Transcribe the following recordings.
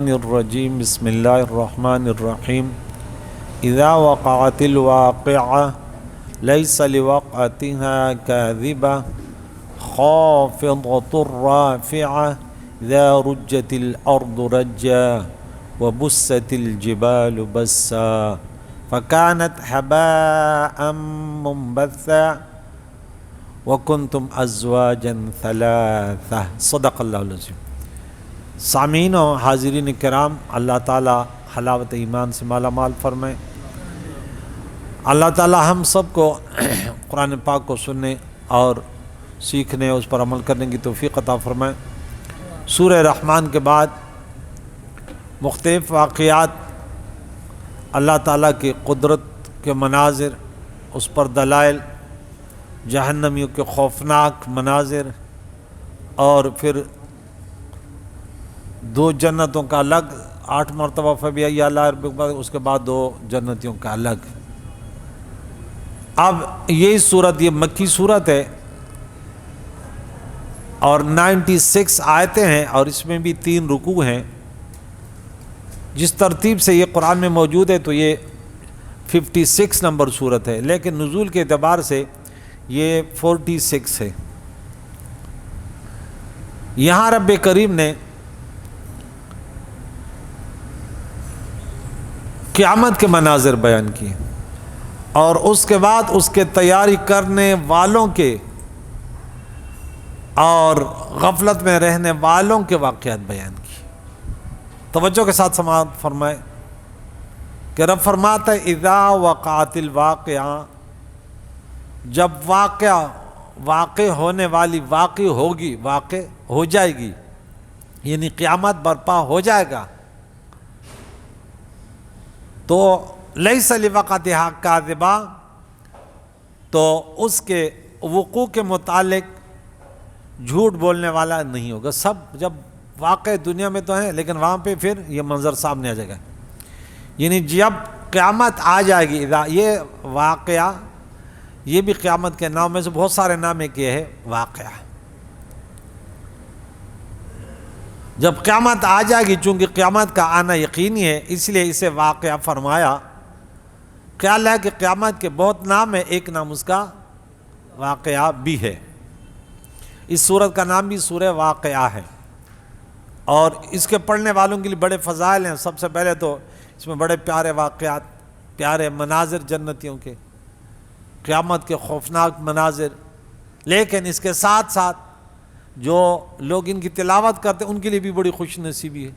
الرجیم بسم اللہ الرحمن الرحیم اذا وقعت الواقعہ لیس لوقعتها كاذبة خافضة رافعة اذا رجت الارض رجا وبست الجبال بسا فكانت هباء منبثا وكنتم ازواجا ثلاثة صدق اللہ العظیم۔ سامعین و حاضرین کرام، اللہ تعالی حلاوت ایمان سے مالا مال فرمائے۔ اللہ تعالی ہم سب کو قرآن پاک کو سننے اور سیکھنے، اس پر عمل کرنے کی توفیق عطا فرمائے۔ سورہ رحمان کے بعد مختلف واقعات، اللہ تعالیٰ کی قدرت کے مناظر، اس پر دلائل، جہنمیوں کے خوفناک مناظر، اور پھر دو جنتوں کا الگ 8 مرتبہ فبأي آلاء ربكما، اس کے بعد 2 جنتیوں کا الگ۔ اب یہ صورت، یہ مکی صورت ہے اور 96 آیتیں ہیں، اور اس میں بھی 3 رکوع ہیں۔ جس ترتیب سے یہ قرآن میں موجود ہے تو یہ 56 نمبر صورت ہے، لیکن نزول کے اعتبار سے یہ 46 ہے۔ یہاں رب کریم نے قیامت کے مناظر بیان کیے، اور اس کے بعد اس کے تیاری کرنے والوں کے اور غفلت میں رہنے والوں کے واقعات بیان کیے۔ توجہ کے ساتھ سماعت فرمائے کہ رب فرماتا ہے اذا وقعت الواقعہ، جب واقع ہونے والی واقع ہوگی، واقع ہو جائے گی، یعنی قیامت برپا ہو جائے گا، تو لیس لوقعتہا کاذبہ، تو اس کے وقوع کے متعلق جھوٹ بولنے والا نہیں ہوگا۔ سب جب واقع دنیا میں تو ہیں، لیکن وہاں پہ پھر یہ منظر سامنے آ جائے گا، یعنی جب قیامت آ جائے گی۔ یہ واقعہ، یہ بھی قیامت کے نام میں سے بہت سارے نام کیے ہیں واقعہ۔ جب قیامت آ جائے گی، چونکہ قیامت کا آنا یقینی ہے، اس لیے اسے واقعہ فرمایا۔ خیال ہے کہ قیامت کے بہت نام ہیں، ایک نام اس کا واقعہ بھی ہے۔ اس سورت کا نام بھی سورہ واقعہ ہے، اور اس کے پڑھنے والوں کے لیے بڑے فضائل ہیں۔ سب سے پہلے تو اس میں بڑے پیارے واقعات، پیارے مناظر جنتیوں کے، قیامت کے خوفناک مناظر، لیکن اس کے ساتھ ساتھ جو لوگ ان کی تلاوت کرتے ہیں ان کے لیے بھی بڑی خوش نصیبی ہے،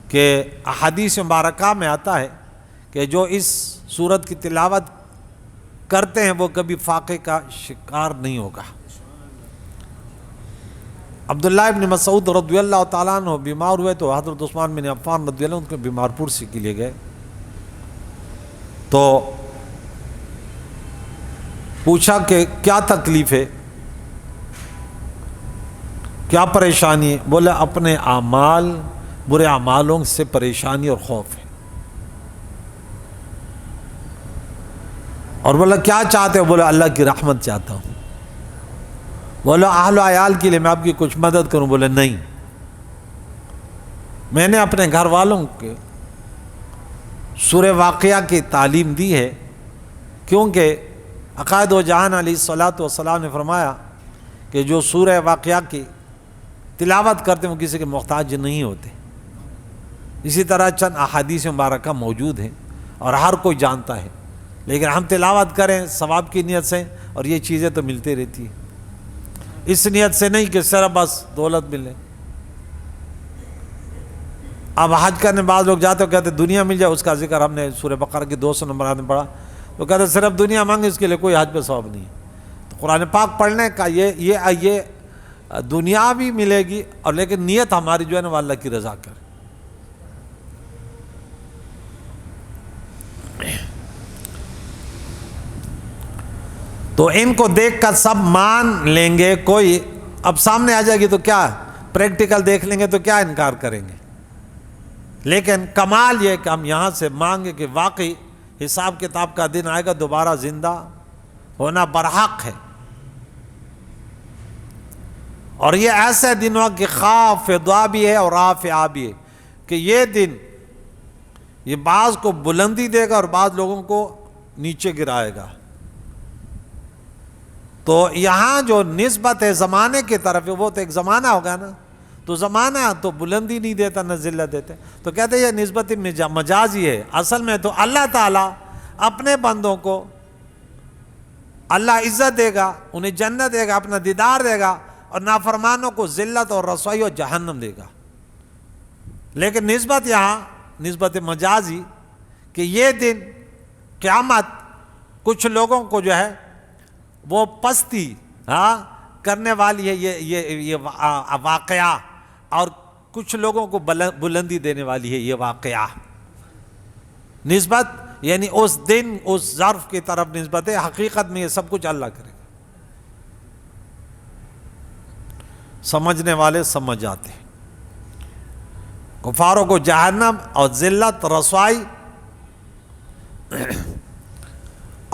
کہ احادیث مبارکہ میں آتا ہے کہ جو اس سورت کی تلاوت کرتے ہیں وہ کبھی فاقے کا شکار نہیں ہوگا۔ عبداللہ ابن مسعود رضی اللہ تعالیٰ عنہ بیمار ہوئے تو حضرت عثمان بن عفان رضی اللہ عنہ ان کے بیمار پرسی کے لیے گئے، تو پوچھا کہ کیا تکلیف ہے، کیا پریشانی ہے؟ بولے اپنے اعمال، برے اعمالوں سے پریشانی اور خوف ہے۔ اور بولا کیا چاہتے ہو؟ بولے اللہ کی رحمت چاہتا ہوں۔ بولا اہل و عیال کے لیے میں آپ کی کچھ مدد کروں؟ بولے نہیں، میں نے اپنے گھر والوں کے سورہ واقعہ کی تعلیم دی ہے، کیونکہ عقائد و جہان علیہ الصلوۃ والسلام نے فرمایا کہ جو سورہ واقعہ کی تلاوت کرتے ہیں وہ کسی کے محتاج نہیں ہوتے۔ اسی طرح چند احادیث مبارکہ موجود ہیں اور ہر کوئی جانتا ہے، لیکن ہم تلاوت کریں ثواب کی نیت سے، اور یہ چیزیں تو ملتی رہتی ہیں، اس نیت سے نہیں کہ صرف بس دولت ملے۔ اب حج کرنے بعض لوگ جاتے ہو کہتے دنیا مل جائے، اس کا ذکر ہم نے سورہ بقرہ کی 200 نمبر آیت میں پڑھا، تو کہتے صرف دنیا مانگے، اس کے لیے کوئی حج پہ ثواب نہیں ہے۔ تو قرآن پاک پڑھنے کا یہ دنیا بھی ملے گی، اور لیکن نیت ہماری جو ہے نا وہ اللہ کی رضا کرے۔ تو ان کو دیکھ کر سب مان لیں گے، کوئی اب سامنے آ جائے گی تو کیا پریکٹیکل دیکھ لیں گے تو کیا انکار کریں گے، لیکن کمال یہ کہ ہم یہاں سے مانگے کہ واقعی حساب کتاب کا دن آئے گا، دوبارہ زندہ ہونا برحق ہے۔ اور یہ ایسے دنوں کی خافضہ بھی ہے اور رافعہ بھی ہے کہ یہ دن یہ بعض کو بلندی دے گا اور بعض لوگوں کو نیچے گرائے گا. تو یہاں جو نسبت ہے زمانے کی طرف، وہ تو ایک زمانہ ہوگا نا، تو زمانہ تو بلندی نہیں دیتا نہ ذلت دیتے، تو کہتے ہیں یہ نسبت مجازی ہے. اصل میں تو اللہ تعالیٰ اپنے بندوں کو اللہ عزت دے گا، انہیں جنت دے گا، اپنا دیدار دے گا، اور نافرمانوں کو ذلت اور رسوائی اور جہنم دے گا. لیکن نسبت یہاں نسبت مجازی کہ یہ دن قیامت کچھ لوگوں کو جو ہے وہ پستی کرنے والی ہے یہ واقعہ، اور کچھ لوگوں کو بلندی دینے والی ہے یہ واقعہ. نسبت یعنی اس دن اس ظرف کی طرف نسبت ہے، حقیقت میں یہ سب کچھ اللہ کرے گا. سمجھنے والے سمجھ جاتے ہیں. کفاروں کو جہنم اور ذلت رسوائی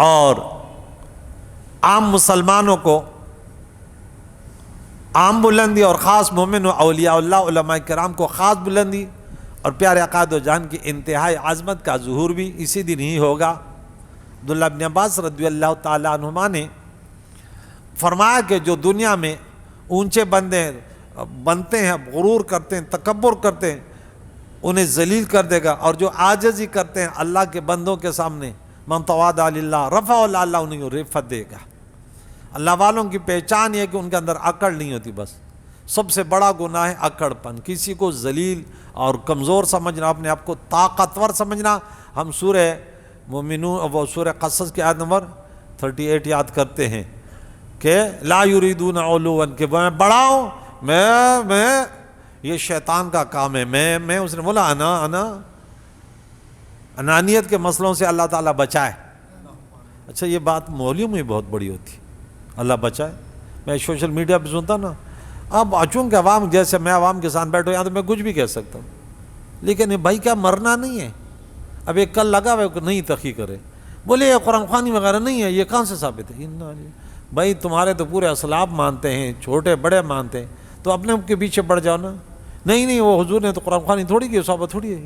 اور عام مسلمانوں کو عام بلندی، اور خاص مومن و اولیاء اللہ علماء کرام کو خاص بلندی اور پیارے عقائد و جان کی انتہائی عظمت کا ظہور بھی اسی دن ہی ہوگا. عبداللہ بن عباس رضی اللہ تعالیٰ عنہما نے فرمایا کہ جو دنیا میں اونچے بنتے ہیں، غرور کرتے ہیں، تکبر کرتے ہیں، انہیں ذلیل کر دے گا، اور جو عاجزی کرتے ہیں اللہ کے بندوں کے سامنے، من تواضع للہ رفعہ اللہ انہیں رفعت دے گا. اللہ والوں کی پہچان یہ ہے کہ ان کے اندر عقل نہیں ہوتی. بس سب سے بڑا گناہ ہے اکڑ پن، کسی کو ذلیل اور کمزور سمجھنا، اپنے آپ کو طاقتور سمجھنا. ہم سورہ مومنون وہ سورہ قصص کی آیت نمبر 38 یاد کرتے ہیں کہ لا یریدون علوا، کہ میں بڑا ہوں، میں یہ شیطان کا کام ہے، میں اس نے بولا انا انانیت کے مسئلوں سے اللہ تعالیٰ بچائے. اچھا یہ بات مولویوں میں بہت بڑی ہوتی، اللہ بچائے. میں سوشل میڈیا پہ سنتا نا، اب چونکہ عوام جیسے میں عوام کے ساتھ بیٹھو یہاں تو میں کچھ بھی کہہ سکتا ہوں، لیکن یہ بھائی کیا مرنا نہیں ہے؟ اب ایک کل لگا ہوا نہیں تقی کرے، بولے یہ قرآن خوانی وغیرہ نہیں ہے، یہ کہاں سے ثابت ہے؟ بھائی تمہارے تو پورے اسلاف مانتے ہیں، چھوٹے بڑے مانتے ہیں، تو اپنے کے پیچھے پڑ جاؤ نا. نہیں وہ حضور نے تو قرآن خوانی تھوڑی کی، صحابہ تھوڑی ہے.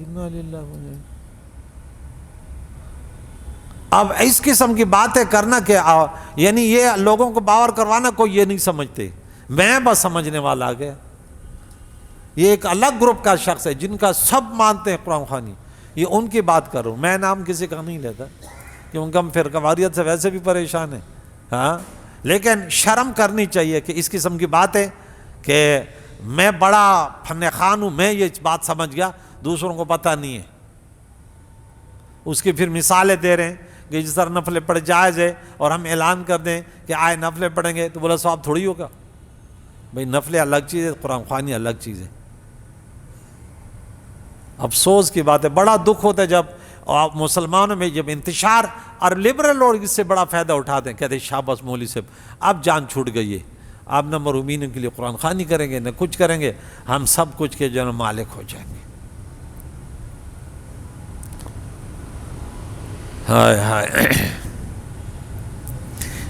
اب اس قسم کی باتیں کرنا کہ یعنی یہ لوگوں کو باور کروانا، کوئی یہ نہیں سمجھتے، میں بس سمجھنے والا آ گیا. یہ ایک الگ گروپ کا شخص ہے جن کا سب مانتے ہیں قرآن خوانی، یہ ان کی بات کروں، میں نام کسی کا نہیں لیتا کیونکہ ہم فرقواریت سے ویسے بھی پریشان ہیں. ہاں لیکن شرم کرنی چاہیے کہ اس قسم کی باتیں کہ میں بڑا فن خوان ہوں، میں یہ بات سمجھ گیا، دوسروں کو پتہ نہیں ہے. اس کی پھر مثالیں دے رہے ہیں کہ جس طرح نفلیں پڑھ جائز ہے، اور ہم اعلان کر دیں کہ آئے نفلیں پڑھیں گے تو بولا ثواب تھوڑی ہوگا. بھئی نفلیں الگ چیز ہے، قرآن خوانی الگ چیز ہے. افسوس کی بات ہے، بڑا دکھ ہوتا ہے جب مسلمانوں میں جب انتشار، اور لبرل لوگ اس سے بڑا فائدہ اٹھاتے ہیں، کہتے ہیں شاباش مولوی صاحب اب جان چھوٹ گئی ہے، آپ نہ مرحومین کے لیے قرآن خوانی کریں گے نہ کچھ کریں گے، ہم سب کچھ کے جو ہے مالک ہو جائیں گے. ہائے ہائے.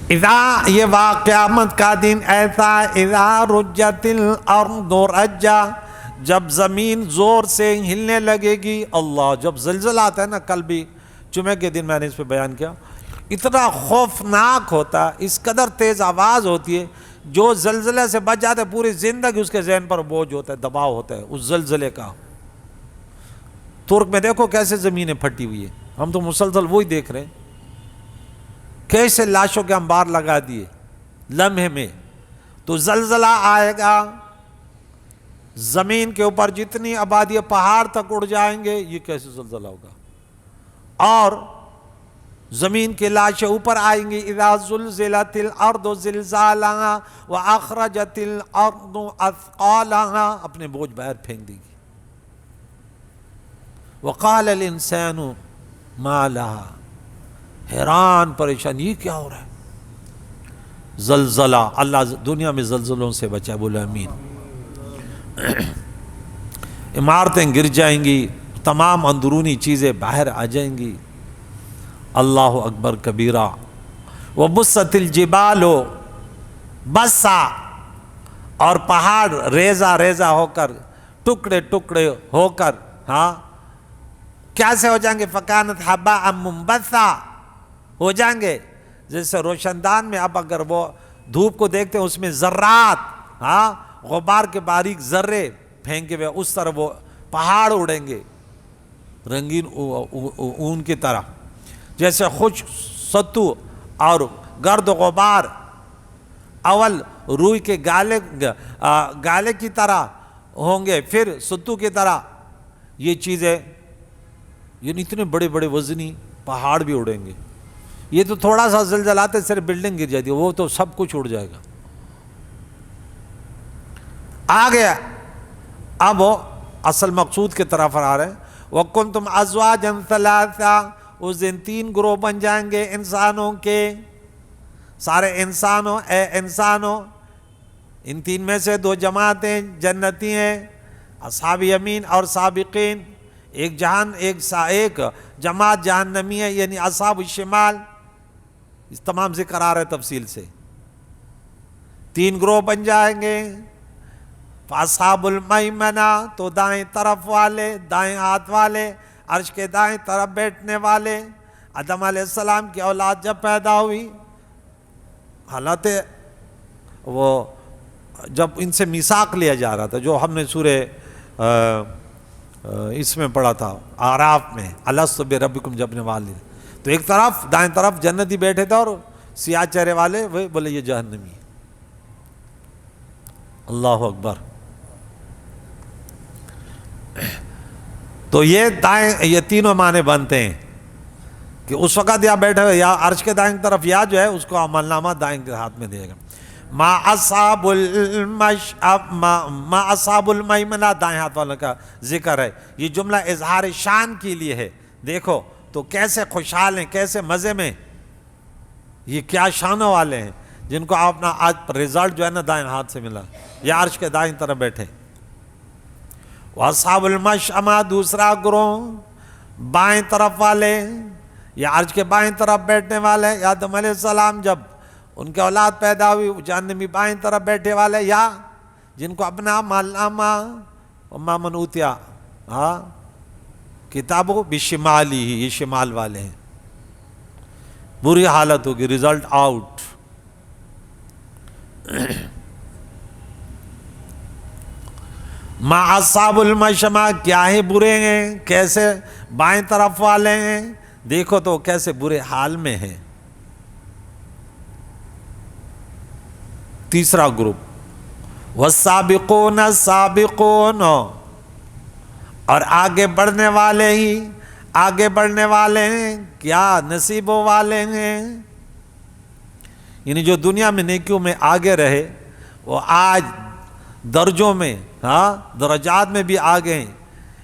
اذا یہ قیامت کا دن ایسا، اذا رجت الارض رجا، جب زمین زور سے ہلنے لگے گی. اللہ جب زلزلہ آتا ہے نا، کل بھی جمعہ کے دن میں نے اس پہ بیان کیا، اتنا خوفناک ہوتا، اس قدر تیز آواز ہوتی ہے، جو زلزلے سے بچ جاتا ہے پوری زندگی اس کے ذہن پر بوجھ ہوتا ہے، دباؤ ہوتا ہے اس زلزلے کا. ترک میں دیکھو کیسے زمینیں پھٹی ہوئی ہیں، ہم تو مسلسل وہی دیکھ رہے ہیں، کیسے لاشوں کے انبار لگا دیے لمحے میں. تو زلزلہ آئے گا، زمین کے اوپر جتنی آبادی پہاڑ تک اڑ جائیں گے. یہ کیسے زلزلہ ہوگا؟ اور زمین کے لاشیں اوپر آئیں گی. اذا زلزلت الارض زلزالها واخرجت الارض اثقالها، اپنے بوجھ باہر پھینک دے گی. وقال الانسان ما لها، حیران پریشان یہ کیا ہو رہا ہے؟ زلزلہ. اللہ دنیا میں زلزلوں سے بچائے، بولے آمین. عمارتیں گر جائیں گی، تمام اندرونی چیزیں باہر آ جائیں گی. اللہ اکبر کبیرہ. وبست الجبال بسا، اور پہاڑ ریزہ ریزہ ہو کر، ٹکڑے ٹکڑے ہو کر، ہاں کیسے ہو جائیں گے؟ فَكَانَتْ حَبَاءً مُنبَثًّا، ہو جائیں گے جیسے روشن دان میں اب اگر وہ دھوپ کو دیکھتے ہیں اس میں ذرات، ہاں غبار کے باریک ذرے پھینکے ہوئے، اس طرح وہ پہاڑ اڑیں گے رنگین اون کی طرح، جیسے خشک ستو اور گرد و غبار اول روئی کے گالے کی طرح ہوں گے، پھر ستو کی طرح یہ چیزیں، یعنی اتنے بڑے بڑے وزنی پہاڑ بھی اڑیں گے۔ یہ تو تھوڑا سا زلزلہ آتے صرف بلڈنگ گر جاتی ہے، وہ تو سب کچھ اڑ جائے گا۔ آ گیا اب وہ اصل مقصود کی طرف آ رہے ہیں۔ وَكُنْتُمْ أَزْوَاجًا ثَلَاثًا، اس دن 3 گروہ بن جائیں گے انسانوں کے، سارے انسانوں، اے انسانوں، ان 3 میں سے 2 جماعتیں جنتی ہیں، اصحاب یمین اور سابقین، ایک جماعت جہنمی ہے یعنی اصحاب الشمال، اس تمام ذکر آ رہے تفصیل سے۔ 3 گروہ بن جائیں گے، فاصحاب المیمنہ، تو دائیں طرف والے، دائیں ہاتھ والے، عرش کے دائیں طرف بیٹھنے والے۔ آدم علیہ السلام کی اولاد جب پیدا ہوئی، حالت وہ جب ان سے میثاق لیا جا رہا تھا، جو ہم نے سورہ اس میں پڑھا تھا اعراف میں، الست بربکم، جب نے والد، تو ایک طرف دائیں طرف جنتی بیٹھے تھے اور سیاہ چہرے والے وہ بولے یہ جہنمی ہے۔ اللہ اکبر۔ تو یہ تینوں معنی بنتے ہیں کہ اس وقت یا بیٹھے ہوئے یا عرش کے دائیں طرف، یا جو ہے اس کو عمل نامہ دائیں کے ہاتھ میں دے گا۔ ما اصحاب المیمنہ، دائیں ہاتھ والوں کا ذکر ہے، یہ جملہ اظہار شان کے لیے ہے۔ دیکھو تو کیسے خوشحال ہیں، کیسے مزے میں، یہ کیا شانوں والے ہیں جن کو اپنا آج رزلٹ جو ہے نا دائیں ہاتھ سے ملا، یا عرش کے دائیں طرف بیٹھے۔ وَأَصْحَابُ الْمَشْأَمَةِ، دوسرا گروہ بائیں طرف والے، یا عرش کے بائیں طرف بیٹھنے والے۔ آدم علیہ السلام جب ان کے اولاد پیدا ہوئی، جہنمی بائیں طرف بیٹھے والے، یا جن کو اپنا مالنامہ وَمَا مَنْ أُوتِیَ کتابوں بشمالی ہی، یہ شمال والے ہیں، بری حالت ہوگی، رزلٹ آؤٹ۔ ما اصحاب المشأمہ، کیا ہی برے ہیں، کیسے بائیں طرف والے ہیں، دیکھو تو کیسے برے حال میں ہیں۔ تیسرا گروپ والسابقون السابقون، اور آگے بڑھنے والے ہی آگے بڑھنے والے ہیں، کیا نصیبوں والے ہیں، یعنی جو دنیا میں نیکیوں میں آگے رہے وہ آج درجوں میں، درجات میں بھی آگے ہیں۔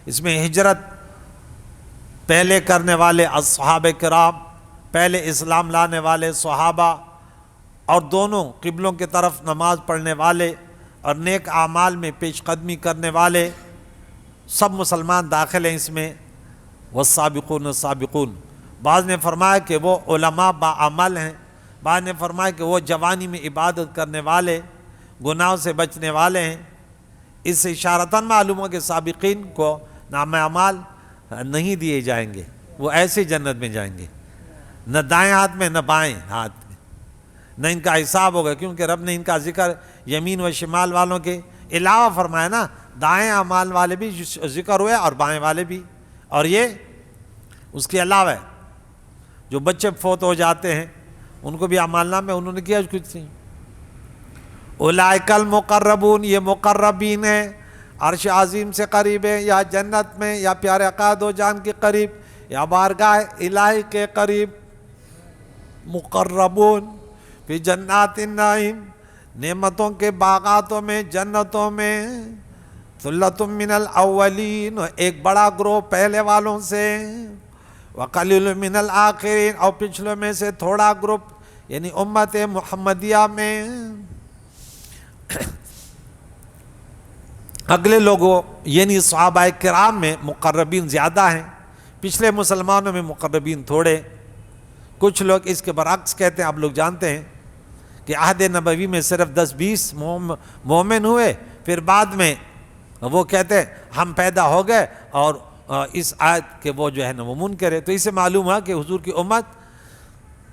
اس میں ہجرت پہلے کرنے والے اصحاب کرام، پہلے اسلام لانے والے صحابہ، اور دونوں قبلوں کی طرف نماز پڑھنے والے اور نیک اعمال میں پیش قدمی کرنے والے، سب مسلمان داخل ہیں اس میں۔ والسابقون السابقون، بعض نے فرمایا کہ وہ علماء باعمل ہیں، بعض نے فرمایا کہ وہ جوانی میں عبادت کرنے والے، گناہوں سے بچنے والے ہیں۔ اس سے اشارتاً معلوم ہو کہ سابقین کو نام اعمال نہیں دیے جائیں گے، وہ ایسے جنت میں جائیں گے، نہ دائیں ہاتھ میں نہ بائیں ہاتھ میں، نہ ان کا حساب ہوگا، کیونکہ رب نے ان کا ذکر یمین و شمال والوں کے علاوہ فرمایا نا، دائیں اعمال والے بھی ذکر ہوئے اور بائیں والے بھی، اور یہ اس کے علاوہ ہے جو بچے فوت ہو جاتے ہیں ان کو بھی اعمال نامہ میں انہوں نے کیا کچھ نہیں۔ اولئک المقربون، یہ مقربین ہیں، عرش عظیم سے قریب ہیں، یا جنت میں، یا پیارے آقا دو جان کے قریب، یا بارگاہ الہی کے قریب۔ مقربون فی جنات النعیم، نعمتوں کے باغاتوں میں، جنتوں میں۔ ثلۃ من الاولین، ایک بڑا گروہ پہلے والوں سے۔ وقلیل من الآخرین، اور پچھلوں میں سے تھوڑا گروپ، یعنی امت محمدیہ میں۔ اگلے لوگوں یعنی صحابہ کرام میں مقربین زیادہ ہیں، پچھلے مسلمانوں میں مقربین تھوڑے۔ کچھ لوگ اس کے برعکس کہتے ہیں، آپ لوگ جانتے ہیں کہ عہد نبوی میں صرف 10-20 مومن ہوئے، پھر بعد میں وہ کہتے ہیں ہم پیدا ہو گئے اور اس آیت کے وہ جو ہے نا وہ منکر ہے۔ تو اسے معلوم ہوا کہ حضور کی امت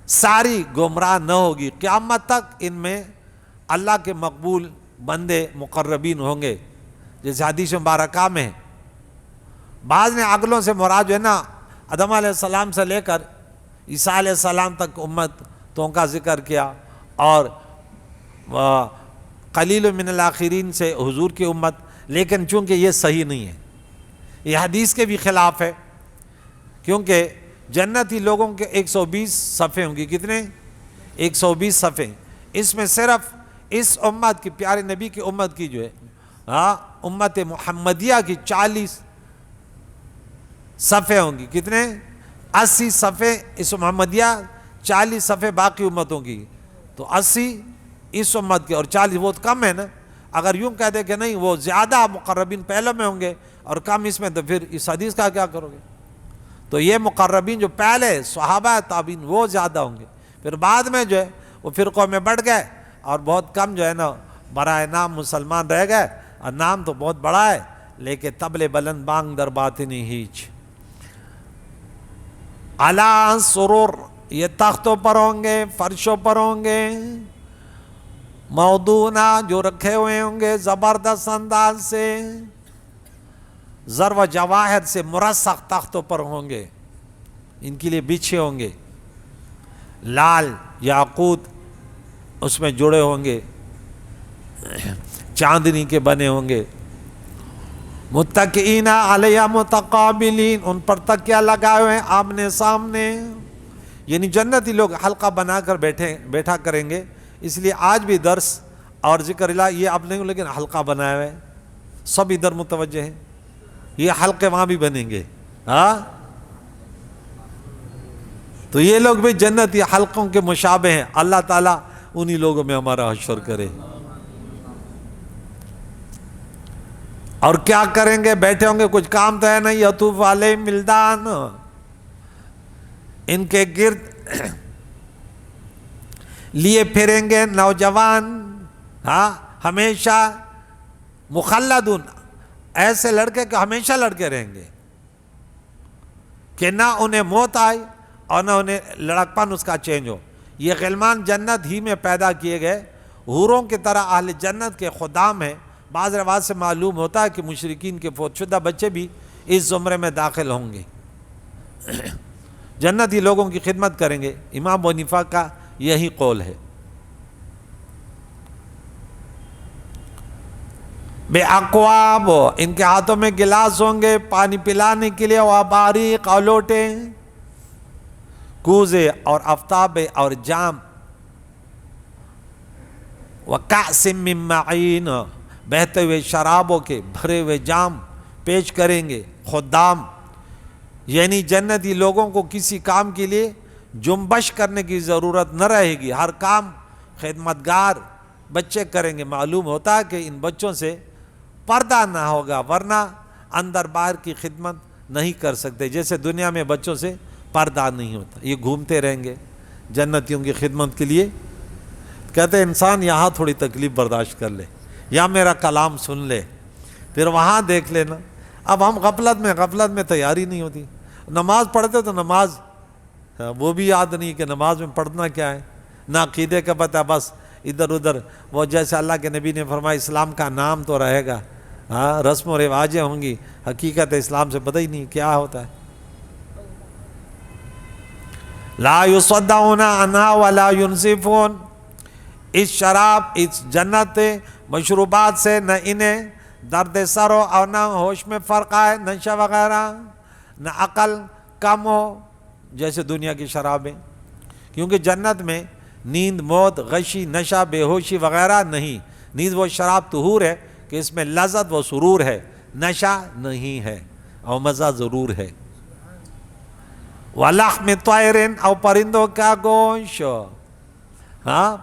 ساری گمراہ نہ ہوگی، قیامت تک ان میں اللہ کے مقبول بندے مقربین ہوں گے، جیسے حدیث مبارکہ میں ہے۔ بعض نے عقلوں سے مراد جو ہے نا آدم علیہ السلام سے لے کر عیسیٰ علیہ السلام تک امتوں کا ذکر کیا، اور قلیل من الاخرین سے حضور کی امت، لیکن چونکہ یہ صحیح نہیں ہے، یہ حدیث کے بھی خلاف ہے، کیونکہ جنتی لوگوں کے 120 صفحے ہوں گی، کتنے؟ 120 صفحے، اس میں صرف اس امت کی، پیارے نبی کی امت کی جو ہے امت محمدیہ کی 40 صفحے ہوں گی، کتنے؟ 80 صفحے اس محمدیہ، 40 صفحے باقی امتوں کی، تو 80 اس امت کے اور 40 وہ کم ہے نا۔ اگر یوں کہہ دے کہ نہیں وہ زیادہ مقربین پہلے میں ہوں گے اور کم اس میں، تو پھر اس حدیث کا کیا کرو گے؟ تو یہ مقربین جو پہلے صحابہ تابعین وہ زیادہ ہوں گے، پھر بعد میں جو ہے وہ فرقوں میں بڑھ گئے اور بہت کم جو ہے نا برائے نام مسلمان رہ گئے، اور نام تو بہت بڑا ہے لیکن طبل بلند بانگ در باطنی ہیچ۔ علی سرور، یہ تختوں پر ہوں گے، فرشوں پر ہوں گے، موضونا، جو رکھے ہوئے ہوں گے زبردست انداز سے، زر و جواہر سے مرصع تختوں پر ہوں گے، ان کے لیے بچھے ہوں گے، لال یاقوت اس میں جڑے ہوں گے، چاندنی کے بنے ہوں گے، متکئین علیہ متقابلین، ان پر تکیہ لگائے ہوئے آمنے سامنے، یعنی جنتی لوگ حلقہ بنا کر بیٹھا کریں گے۔ اس لیے آج بھی درس اور ذکر الہ یہ اب نہیں، لیکن حلقہ بنائے ہوئے سب ادھر متوجہ ہیں، یہ حلقے وہاں بھی بنیں گے، تو یہ لوگ بھی جنتی حلقوں کے مشابہ ہیں۔ اللہ تعالیٰ انہی لوگوں میں ہمارا حشر کرے۔ اور کیا کریں گے؟ بیٹھے ہوں گے، کچھ کام تو ہے نہیں، یطوف علیہم ولدان، ان کے گرد لیے پھریں گے نوجوان، ہمیشہ مخلدون، ایسے لڑکے کہ ہمیشہ لڑکے رہیں گے، کہ نہ انہیں موت آئے اور نہ انہیں لڑکپن اس کا چینج ہو۔ یہ غلمان جنت ہی میں پیدا کیے گئے، حوروں کی طرح اہل جنت کے خدام ہیں۔ بعض روایات سے معلوم ہوتا ہے کہ مشرکین کے فوت شدہ بچے بھی اس زمرے میں داخل ہوں گے، جنتی لوگوں کی خدمت کریں گے۔ امام ابو حنیفہ کا یہی قول ہے۔ بے اقواب، ان کے ہاتھوں میں گلاس ہوں گے پانی پلانے کے لیے، واباریق، اور لوٹے، کوزے اور آفتاب اور جام، وکأس من معین، بہتے ہوئے شرابوں کے بھرے ہوئے جام پیش کریں گے خدام، یعنی جنتی لوگوں کو کسی کام کے لیے جنبش کرنے کی ضرورت نہ رہے گی، ہر کام خدمتگار بچے کریں گے۔ معلوم ہوتا ہے کہ ان بچوں سے پردہ نہ ہوگا، ورنہ اندر باہر کی خدمت نہیں کر سکتے، جیسے دنیا میں بچوں سے پردہ نہیں ہوتا، یہ گھومتے رہیں گے جنتیوں کی خدمت کے لیے۔ کہتے ہیں انسان یہاں تھوڑی تکلیف برداشت کر لے، یا میرا کلام سن لے، پھر وہاں دیکھ لینا۔ اب ہم غفلت میں تیاری نہیں ہوتی، نماز پڑھتے تو نماز وہ بھی یاد نہیں کہ نماز میں پڑھنا کیا ہے، نہ عقیدے کا پتہ، بس ادھر ادھر وہ جیسے اللہ کے نبی نے فرمایا اسلام کا نام تو رہے گا، رسم و رواجیں ہوں گی، حقیقت اسلام سے پتہ ہی نہیں کیا ہوتا ہے۔ لا یصدعون عنہا ولا ینزفون، اس شراب، اس جنت مشروبات سے نہ انہیں درد سر ہو اور نہ ہوش میں فرق آئے، نشہ وغیرہ، نہ عقل کم ہو جیسے دنیا کی شرابیں، کیونکہ جنت میں نیند، موت، غشی، نشہ، بے ہوشی وغیرہ نہیں۔ نیند وہ شراب طہور ہے کہ اس میں لذت و سرور ہے، نشہ نہیں ہے اور مزہ ضرور ہے۔ وَلَحْمِ طَيْرٍ، اور پرندوں کا گوشت،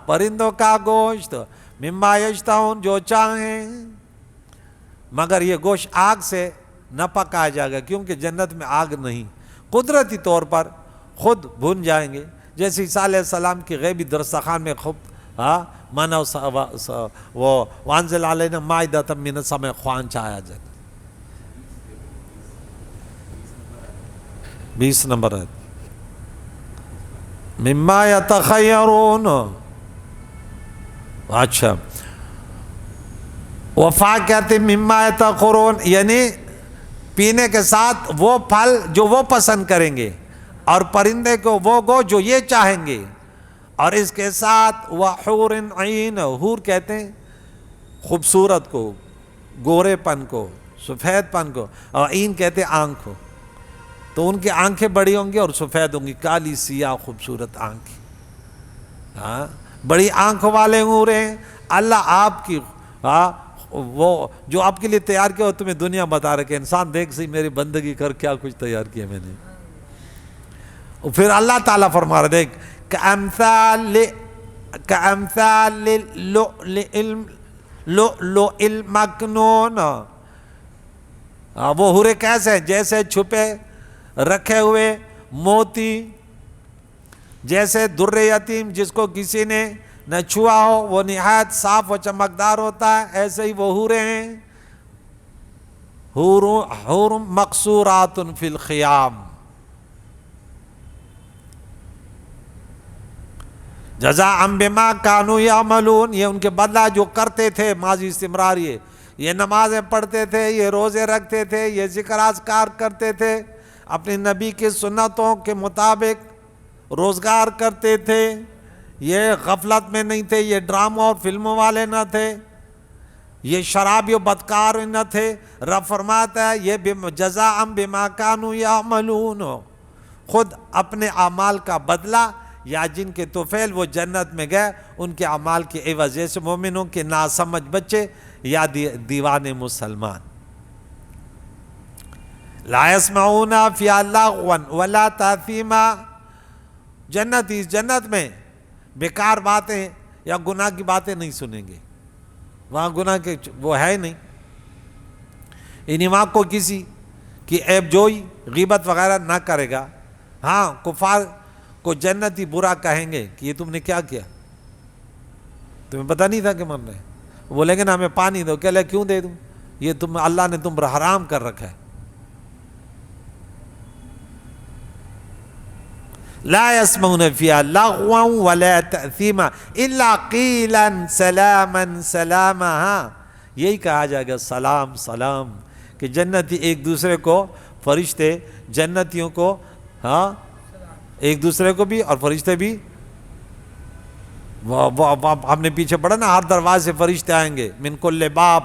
پرندوں کا گوشت، مما یشتہون، جو چاہیں، مگر یہ گوشت آگ سے نہ پکایا جائے گا، کیونکہ جنت میں آگ نہیں، قدرتی طور پر خود بھن جائیں گے، جیسے عیسیٰ علیہ السلام کی غیبی دسترخوان میں خود ہاں من وہ وانزل علینا مائدۃ من السماء خوان چاہیا جائے 20 نمبر ہے مما یتخیرون. اچھا وفاکہۃ مما یتخیرون یعنی پینے کے ساتھ وہ پھل جو وہ پسند کریں گے اور پرندے کو وہ گو جو یہ چاہیں گے، اور اس کے ساتھ وحور عین. حور کہتے ہیں خوبصورت کو، گورے پن کو، سفید پن کو، اور عین کہتے ہیں آنکھ کو. تو ان کی آنکھیں بڑی ہوں گی اور سفید ہوں گی، کالی سیاہ خوبصورت آنکھیں. ہاں بڑی آنکھ والے حور ہیں. اللہ آپ کی وہ جو آپ کے لیے تیار کیا ہو تمہیں دنیا بتا رہے کہ انسان دیکھ سی میری بندگی کر کیا کچھ تیار کیا میں نے. پھر اللہ تعالیٰ فرما رہے دیکھ کأمثال اللؤلؤ المکنون. وہ حوریں کیسے ہیں؟ جیسے چھپے رکھے ہوئے موتی، جیسے در یتیم جس کو کسی نے نہ چھوا ہو، وہ نہایت صاف و چمکدار ہوتا ہے، ایسے ہی وہ حوریں ہیں. حور مقصورات فی الخیام. جزاء بما کانوا یعملون. یہ ان کے بدلہ جو کرتے تھے، ماضی استمرار. یہ نمازیں پڑھتے تھے، یہ روزے رکھتے تھے، یہ ذکر اذکار کرتے تھے، اپنے نبی کی سنتوں کے مطابق روزگار کرتے تھے، یہ غفلت میں نہیں تھے، یہ ڈراموں اور فلموں والے نہ تھے، یہ شرابی و بدکار نہ تھے. رب فرماتا ہے یہ جزاء بما کانوا یعملون. خود اپنے اعمال کا بدلہ یا جن کے طفیل وہ جنت میں گئے ان کے اعمال کے عوض، جیسے مومنوں کے ناسمجھ بچے یا دیوانے مسلمان. لا يسمعون فيها لغوا ولا تأثیما. جنت میں بیکار باتیں یا گناہ کی باتیں نہیں سنیں گے. وہاں گناہ کے وہ ہے نہیں. وہاں کو کسی کی عیب جوئی غیبت وغیرہ نہ کرے گا. ہاں کفار کو جنتی برا کہیں گے کہ یہ تم نے کیا کیا، تمہیں پتہ نہیں تھا کہ مر رہے. بولیں گے نا ہمیں پانی دو. کہ لے کیوں دے دوں، یہ اللہ نے تم پر حرام کر رکھا ہے. لا يسمعون فيها لغوا ولا تأثیما الا قیلا سلاما سلاما. یہی کہا جائے گا سلام سلام، کہ جنتی ایک دوسرے کو، فرشتے جنتیوں کو، ہاں ایک دوسرے کو بھی اور فرشتے بھی. ہم نے پیچھے پڑھا نا، ہر دروازے سے فرشتے آئیں گے. من کل باب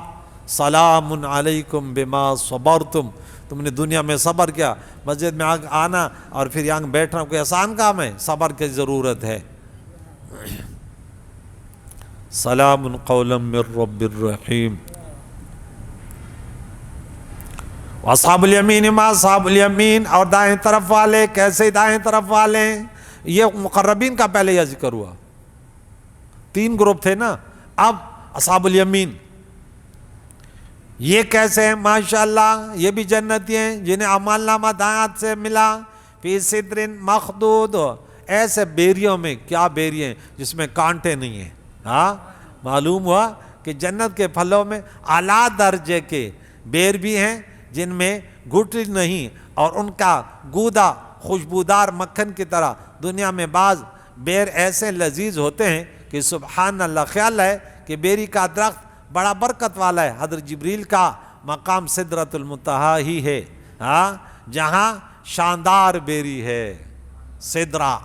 سلام علیکم بما صبرتم. تم نے دنیا میں صبر کیا، مسجد میں آنا اور پھر یہاں بیٹھنا کوئی آسان کام ہے؟ صبر کی ضرورت ہے. سلام قولا من رب الرحیم. اصحاب الیمین ما اصحاب الیمین. اور دائیں طرف والے کیسے دائیں طرف والے؟ یہ مقربین کا پہلے یہ ذکر ہوا، 3 گروپ تھے نا. اب اصحاب الیمین یہ کیسے ہیں؟ ماشاءاللہ یہ بھی جنتی ہیں جنہیں اعمال نامہ دائیں ہاتھ سے ملا. فی سدر مخدود. ایسے بیریوں میں، کیا بیری ہیں جس میں کانٹے نہیں ہیں. ہاں معلوم ہوا کہ جنت کے پھلوں میں اعلیٰ درجے کے بیر بھی ہیں جن میں گھٹن نہیں، اور ان کا گودا خوشبودار مکھن کی طرح. دنیا میں بعض بیر ایسے لذیذ ہوتے ہیں کہ سبحان اللہ. خیال ہے کہ بیری کا درخت بڑا برکت والا ہے. حضرت جبریل کا مقام سدرۃ المنتہا ہی ہے، ہاں جہاں شاندار بیری ہے سدرہ.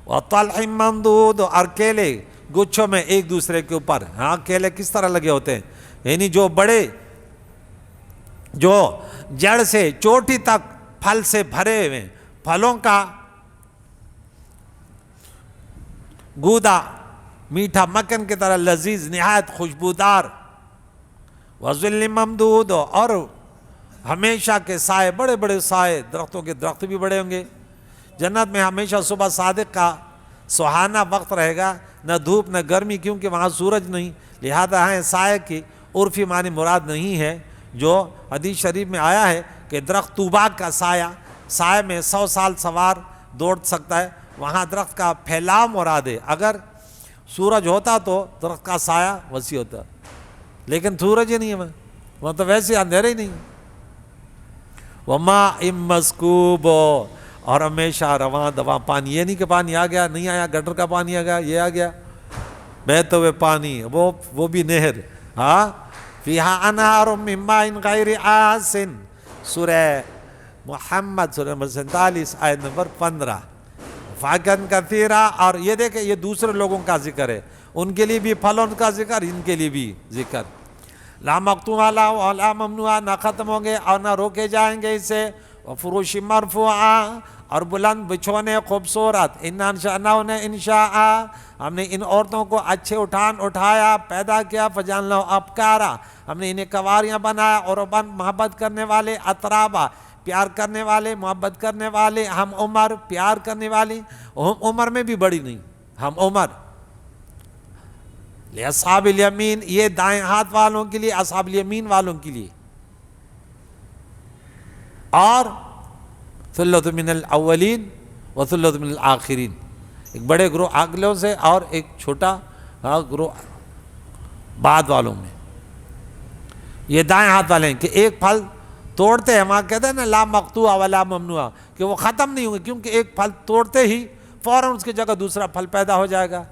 وطلح ممدود. اور کیلے گچھوں میں ایک دوسرے کے اوپر. ہاں کیلے کس طرح لگے ہوتے ہیں؟ یعنی جو بڑے، جو جڑ سے چوٹی تک پھل سے بھرے ہوئے، پھلوں کا گودا میٹھا مکھن کی طرح لذیذ، نہایت خوشبودار. وظل ممدود. اور ہمیشہ کے سائے، بڑے بڑے سائے، درختوں کے درخت بھی بڑے ہوں گے. جنت میں ہمیشہ صبح صادق کا سہانا وقت رہے گا، نہ دھوپ نہ گرمی، کیونکہ وہاں سورج نہیں. لہذا ہے سائے کی عرفی معنی مراد نہیں ہے جو حدیث شریف میں آیا ہے کہ درخت طوبا کا سایہ، سائے میں 100 سال سوار دوڑ سکتا ہے. وہاں درخت کا پھیلاؤ مراد ہے. اگر سورج ہوتا تو درخت کا سایہ وسیع ہوتا، لیکن سورج ہی نہیں ہے، وہاں تو ویسے اندھیرا ہی نہیں۔ وَمَاءٍ مَّسْكُوبٍ، اور ہمیشہ رواں دواں پانی، یہ نہیں کہ پانی آ گیا نہیں آیا، گٹر کا پانی آ گیا، یہ آ گیا بہتے ہوئے پانی، وہ بھی نہر۔ ہاں، فِيهَا أَنْهَارٌ مِّن مَّاءٍ غَيْرِ آسِنٍ، سورہ محمد سورہ نمبر 47 آیت نمبر 15۔ فَاكْهًا كَثِيرًا، اور یہ دیکھیں یہ دوسرے لوگوں کا ذکر ہے، ان کے لیے بھی پھلوں کا ذکر، ان کے لیے بھی ذکر۔ لا مقطوعہ ولا ممنوعہ، نہ ختم ہوں گے اور نہ روکے جائیں گے اسے۔ وفروش مرفوعہ، اور بلند بچھونے خوبصورت۔ انا انشأناہن انشاء، ہم نے ان عورتوں کو اچھے اٹھایا پیدا کیا۔ فجعلناہم ابکارا، ہم نے انہیں کنواریاں بنایا، اور محبت کرنے والے، اترابا پیار کرنے والے، محبت کرنے والے، ہم عمر پیار کرنے والی، ہم عمر میں بھی بڑی نہیں، ہم عمر۔ لِأَصْحَابِ الْيَمِينَ، یہ دائیں ہاتھ والوں کے لیے، اصحاب الیمین والوں کے لیے۔ اور ثلۃ من الاولین وثلۃ من الآخرین، ایک بڑے گروہ اگلوں سے اور ایک چھوٹا گروہ بعد والوں میں۔ یہ دائیں ہاتھ والے ہیں کہ ایک پھل توڑتے ہیں، وہاں کہتے ہیں نا لا مقطوع ولا ممنوع، کہ وہ ختم نہیں ہوں گے، کیونکہ ایک پھل توڑتے ہی فوراً اس کی جگہ دوسرا پھل پیدا ہو جائے گا۔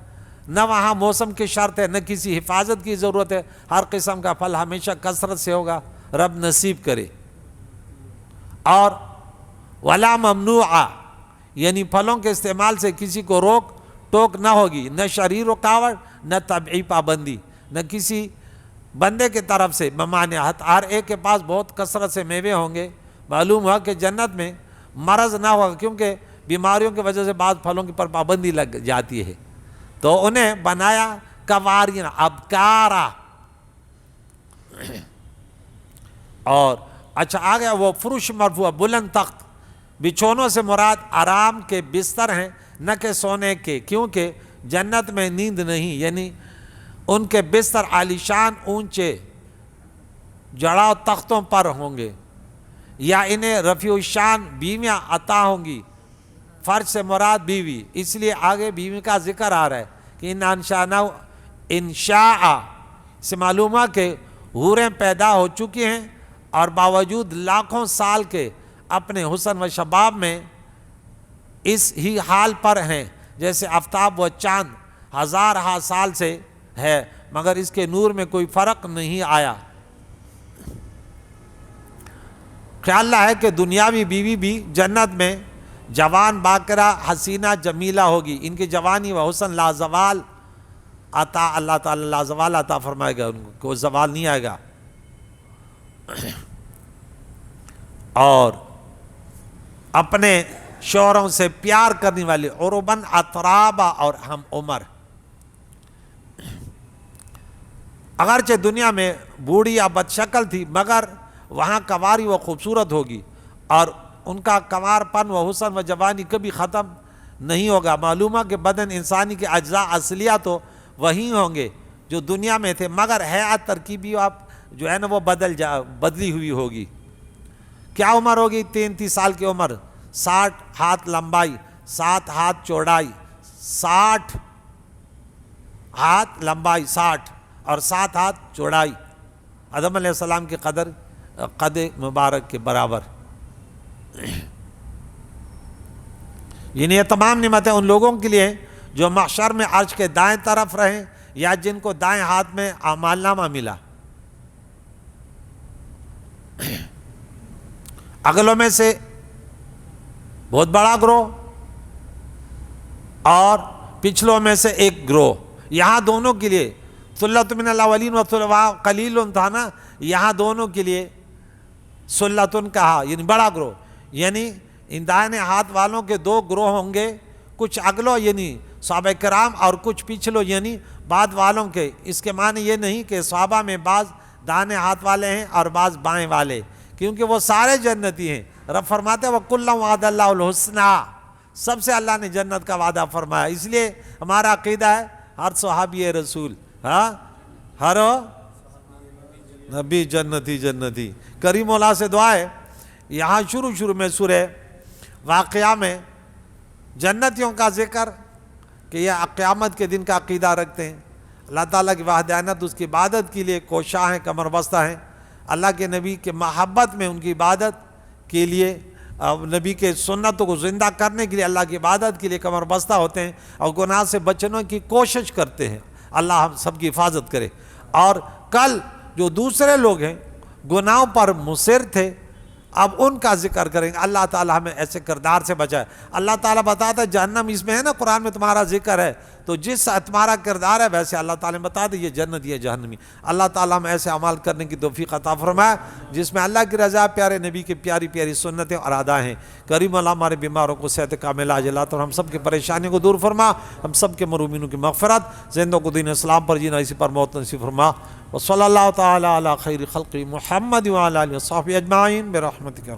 نہ وہاں موسم کی شرط ہے، نہ کسی حفاظت کی ضرورت ہے، ہر قسم کا پھل ہمیشہ کثرت سے ہوگا، رب نصیب کرے۔ اور ولا ممنوع، یعنی پھلوں کے استعمال سے کسی کو روک ٹوک نہ ہوگی، نہ شرعی رکاوٹ، نہ طبعی پابندی، نہ کسی بندے کی طرف سے ممانعت۔ ہر ایک کے پاس بہت کثرت سے میوے ہوں گے، معلوم ہوا کہ جنت میں مرض نہ ہوگا، کیونکہ بیماریوں کی وجہ سے بعض پھلوں کی پر پابندی لگ جاتی ہے، تو انہیں بنایا کنواریاں، ابکارا۔ اور اچھا آ گیا وہ فروش مرفوع، بلند تخت۔ بچھونوں سے مراد آرام کے بستر ہیں، نہ کہ سونے کے، کیونکہ جنت میں نیند نہیں، یعنی ان کے بستر عالیشان اونچے جڑاؤ تختوں پر ہوں گے، یا انہیں رفیع الشان بیویاں عطا ہوں گی۔ فرش سے مراد بیوی، اس لیے آگے بیوی کا ذکر آ رہا ہے کہ انا انشأناہ انشاء، سے معلوم ہے کہ حوریں پیدا ہو چکی ہیں، اور باوجود لاکھوں سال کے اپنے حسن و شباب میں اس ہی حال پر ہیں، جیسے آفتاب و چاند ہزارہا سال سے ہے، مگر اس کے نور میں کوئی فرق نہیں آیا۔ خیال ہے کہ دنیاوی بیوی بھی جنت میں جوان باکرہ حسینہ جمیلہ ہوگی، ان کی جوانی و حسن لازوال عطا، اللہ تعالیٰ لازوال عطا فرمائے گا، ان کو کوئی زوال نہیں آئے گا۔ اور اپنے شوہروں سے پیار کرنے والی، عرباً اترابا، اور ہم عمر۔ اگرچہ دنیا میں بوڑھی یا بد شکل تھی، مگر وہاں کنواری و خوبصورت ہوگی، اور ان کا کنوار پن و حسن و جوانی کبھی ختم نہیں ہوگا۔ معلوم ہے کہ بدن انسانی کے اجزاء اصلیہ تو وہی ہوں گے جو دنیا میں تھے، مگر حیات ترکیبی جو ہے نا وہ بدلی ہوئی ہوگی۔ کیا عمر ہوگی؟ 33 سال کی عمر، 60 ہاتھ لمبائی، 7 ہاتھ چوڑائی، 60 ہاتھ لمبائی، 60 اور 7 ہاتھ چوڑائی، آدم علیہ السلام کی قد مبارک کے برابر۔ یہ تمام نعمتیں ان لوگوں کے لیے جو محشر میں عرش کے دائیں طرف رہیں، یا جن کو دائیں ہاتھ میں اعمال نامہ ملا۔ اگلوں میں سے بہت بڑا گروہ اور پچھلوں میں سے ایک گروہ، یہاں دونوں کے لیے ثلۃ من الاولین و قلیل تھا نا، یہاں دونوں کے لیے ثلۃ کہا، یعنی بڑا گروہ، یعنی ان دائیں ہاتھ والوں کے 2 گروہ ہوں گے، کچھ اگلوں یعنی صحابہ کرام، اور کچھ پچھلوں یعنی بعد والوں کے۔ اس کے معنی یہ نہیں کہ صحابہ میں بعض دائیں ہاتھ والے ہیں اور بعض بائیں والے، کیونکہ وہ سارے جنتی ہیں۔ رب فرماتے ہیں وَكُلًّا وَعَدَ اللَّهُ الْحُسْنَىٰ، سب سے اللہ نے جنت کا وعدہ فرمایا۔ اس لیے ہمارا عقیدہ ہے ہر صحابی رسول، ہر نبی جنتی۔ کریم مولا سے دعا ہے، یہاں شروع میں سورہ واقعہ میں جنتیوں کا ذکر کہ یہ قیامت کے دن کا عقیدہ رکھتے ہیں، اللہ تعالیٰ کی وحدانیت، اس کی عبادت کے لیے کوشاں ہیں، کمر بستہ ہیں، اللہ کے نبی کے محبت میں ان کی عبادت کے لیے، نبی کے سنتوں کو زندہ کرنے کے لیے، اللہ کی عبادت کے لیے کمر بستہ ہوتے ہیں اور گناہ سے بچنے کی کوشش کرتے ہیں۔ اللہ ہم سب کی حفاظت کرے۔ اور کل جو دوسرے لوگ ہیں گناہوں پر مصر تھے، اب ان کا ذکر کریں گے۔ اللہ تعالیٰ ہمیں ایسے کردار سے بچائے۔ اللہ تعالیٰ بتاتا ہے جہنم اس میں ہے نا، قرآن میں تمہارا ذکر ہے، تو جس تمہارا کردار ہے ویسے اللہ تعالیٰ نے بتا دے یہ جنت یہ جہنمی۔ اللہ تعالیٰ ہمیں ایسے عمل کرنے کی توفیق عطا فرمائے جس میں اللہ کی رضا، پیارے نبی کی پیاری پیاری سنتیں اور ادا ہیں۔ کریم اللہ ہمارے بیماروں کو صحت کاملہ عاجلہ عطا، اور ہم سب کی پریشانیوں کو دور فرما، ہم سب کے مرومینوں کی مغفرت، زندوں کو دین اسلام پر جینا، اسی پر موت نصیب فرما۔ وصلی اللہ تعالی علی خیر خلق محمد وعلی آلہ وصحبہ اجمعین برحمتک۔